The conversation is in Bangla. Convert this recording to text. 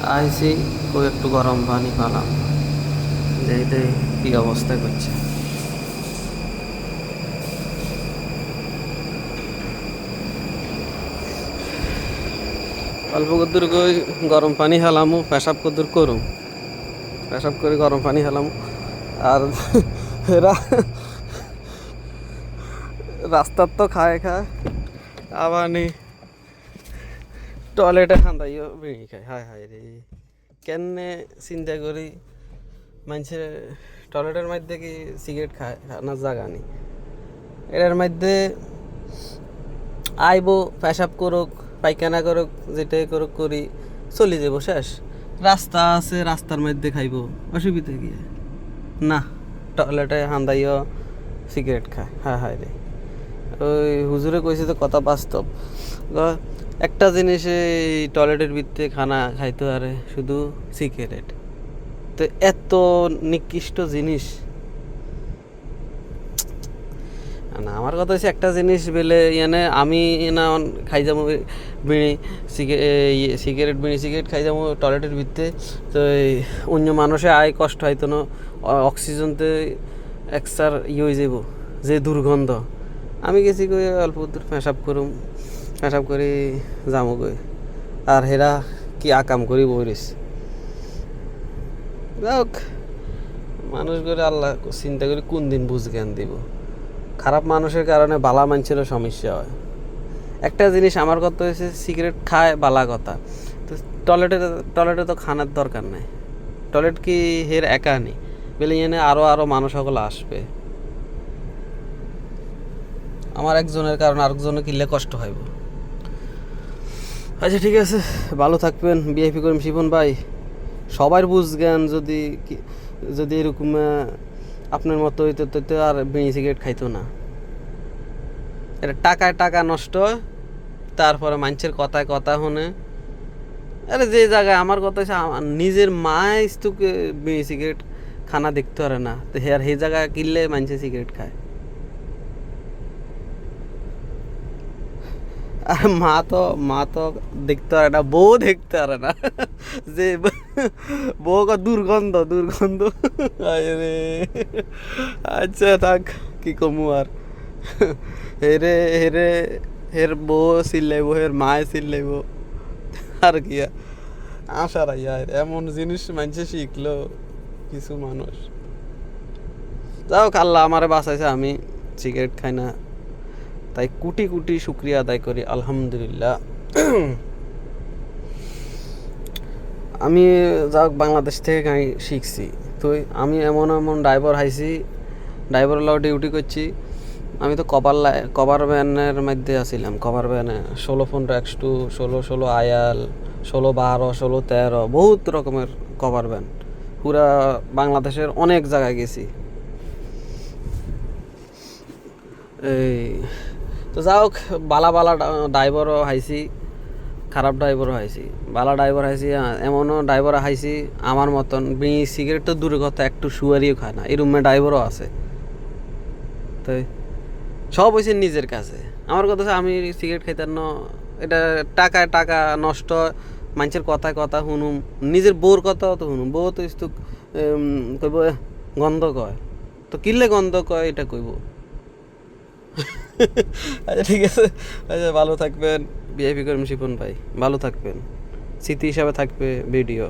আইসি ওই একটু গরম পানি পালাম, দেখতে কি অবস্থা করছে। অল্প কদ্দুর কই গরম পানি হেলামু, পেশাব কদ্দুর করুম, পেশাব করে গরম পানি হেলামু। আর রাস্তার তো খায় খায়, আবার নি টয়লেটে খান্দাইও বিড়ি খায়। হায় হায় রে, কেনে চিন্তা করি মানুষের টয়লেটের মধ্যে কি সিগারেট খায়, খানার জায়গা নেই। এটার মধ্যে আইব, পেশাব করুক, পায়খানা করুক, যেটাই করুক করি চলে যাবো, শেষ। রাস্তা আছে, রাস্তার মধ্যে খাইব, অসুবিধা কি? না, টয়লেটে হান্দাইও সিগারেট খায়। হ্যাঁ হায় রে, ওই হুজুরে কইছে তো কথা বাস্তব। একটা জিনিসে টয়লেটের ভিতরে খানা খাইতে পারে, শুধু সিগারেট। তো এত নিকৃষ্ট জিনিস না। আমার কথা হচ্ছে একটা জিনিস বেলে ইয়ানে আমি না খাই যাবো বিড়ি সিগারেট, বিড়ি সিগারেট খাই যাবো টয়লেটের ভিতরে। তো অন্য মানুষে আয় কষ্ট হয়তো না, অক্সিজেনতে এক্সার ইয়ে হয়ে যাব, যে দুর্গন্ধ। আমি গেছি কই অল্প দূর পেশাব করুম, পেশাব করে যাবো কই, আর হেরা কি আকাম করি বইরিস। যাক, মানুষ করে আল্লাহ চিন্তা করি কোন দিন বুঝ জ্ঞান দিব। খারাপ মানুষের কারণে বালা মানুষেরও সমস্যা হয়। একটা জিনিস আমার কথা হয়েছে, সিগারেট খায় বালা কথা, তো টয়লেটে তো খানার দরকার নাই। টয়লেট কি হের একা নেই, বেলে এনে আরও মানুষ সকল আসবে। আমার একজনের কারণে আরেকজনের কিনলে কষ্ট হইব। আচ্ছা ঠিক আছে, ভালো থাকবেন। বিআইপি করিম শিপন ভাই, সবার বুঝ জ্ঞান যদি যদি এরকম আপনার মতো হইতো তো আর বিড়ি সিগারেট খাইতো না। এটা টাকায় টাকা নষ্ট, তারপরে মানুষের কথায় কথা শুনে। আরে যে জায়গায় আমার কথা হচ্ছে নিজের মায় তোকে বিড়ি সিগারেট খানা দেখতে পারে না, তো আর সেই জায়গায় কিনলে মানুষে সিগারেট খায়। আর মা তো দেখতে পারে না, বউ দেখতে পারে না, যে বউ দুর্গন্ধ দুর্গন্ধ। রে, আচ্ছা থাক, কি কমু আর। হেরে হেরে হের বউ চিল্লাইব, হের মায় চিল্লাইব, আর কি আশা রাই। এমন জিনিস মানুষে শিখলো কিছু মানুষ। যাও, আল্লাহ আমারে বাঁচাইছে, আমি সিগারেট খাই না, তাই কোটি কোটি শুক্রিয়া আদায় করি, আলহামদুলিল্লাহ। আমি যাক বাংলাদেশ থেকে গাড়ি শিখছি, তো আমি এমন এমন ড্রাইভার হাইছি, ড্রাইভারের লগে ডিউটি করছি। আমি তো কভার ভ্যানের মধ্যে আছিলাম, কভার ভ্যানে 16 X2, 16 আয়াল, 16-12, 16-13, বহুত রকমের কভার ভ্যান। পুরা বাংলাদেশের অনেক জায়গায় গেছি। এই তো যাও, বালা বালা ড্রাইভারও হাইছি, খারাপ ড্রাইভারও হাইছি, বালা ড্রাইভার হাইছি, এমনও ড্রাইভার হাইছি আমার মতন বিড়ি সিগারেট তো দূরের কথা, একটু সুয়ারিও খায় না, এই রুমে ড্রাইভারও আছে। তো সব হয়েছে নিজের কাছে। আমার কথা হচ্ছে আমি সিগারেট খাইতাম না, এটা টাকায় টাকা নষ্ট, মানুষের কথায় কথা শুনুম, নিজের বউর কথাও তো শুনুম। বউ তো ইস্তু কইব গন্ধ কয়, তো কিনলে গন্ধ কয় এটা কইব। আচ্ছা ঠিক আছে, আচ্ছা ভালো থাকবেন। বিআইপি করিম শিপন ভাই, ভালো থাকবেন। স্মৃতি হিসাবে থাকবে ভিডিও।